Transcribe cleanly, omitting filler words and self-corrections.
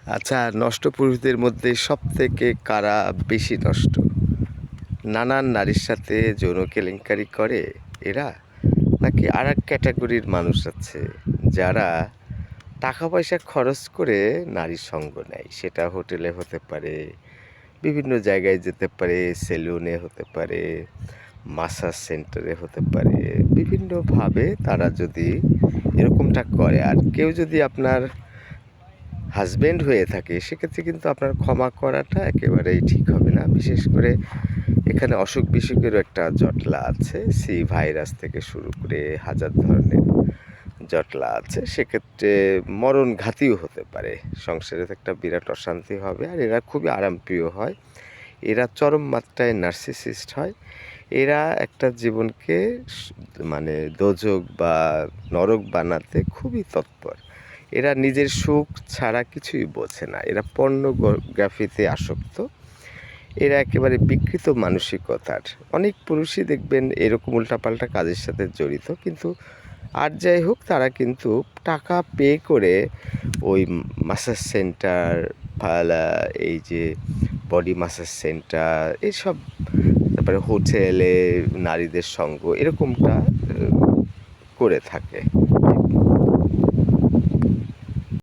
আচ্ছা, নষ্ট পুরুষদের মধ্যে সবথেকে কারা বেশি নষ্ট? নানান নারীর সাথে যৌন কেলেঙ্কারি করে এরা? নাকি আরেক ক্যাটাগরির মানুষ আছে যারা টাকা পয়সা খরচ করে নারীর সঙ্গ নেয়? সেটা হোটেলে হতে পারে, বিভিন্ন জায়গায় যেতে পারে, সেলুনে হতে পারে, মাসাজ সেন্টারে হতে পারে। বিভিন্নভাবে তারা যদি এরকমটা করে, আর কেউ যদি আপনার হাসব্যান্ড হয়ে থাকে সেক্ষেত্রে কিন্তু আপনার ক্ষমা করাটা একেবারেই ঠিক হবে না। বিশেষ করে এখানে অসুখ-বিসুখেরও একটা জটলা আছে। সি ভাইরাস থেকে শুরু করে হাজার ধরনের জটলা আছে। সেক্ষেত্রে মরণঘাতীও হতে পারে। সংসারে তো একটা বিরাট অশান্তি হবে। আর এরা খুবই আরামপ্রিয় হয়। এরা চরম মাত্রায় নার্সিসিস্ট হয়। এরা একটা জীবনকে মানে দোজক বা নরক বানাতে খুবই তৎপর। এরা নিজের সুখ ছাড়া কিছুই বোঝে না। এরা পর্নোগ্রাফিতে আসক্ত। এরা একেবারে বিকৃত মানসিকতার। অনেক পুরুষই দেখবেন এরকম উল্টাপাল্টা কাজের সাথে জড়িত। কিন্তু আর যাই হোক, তারা কিন্তু টাকা পে করে ওই মাসাজ সেন্টার, এই যে বডি মাসাজ সেন্টার এসব, তারপরে হোটেলে নারীদের সঙ্গ এরকমটা করে থাকে।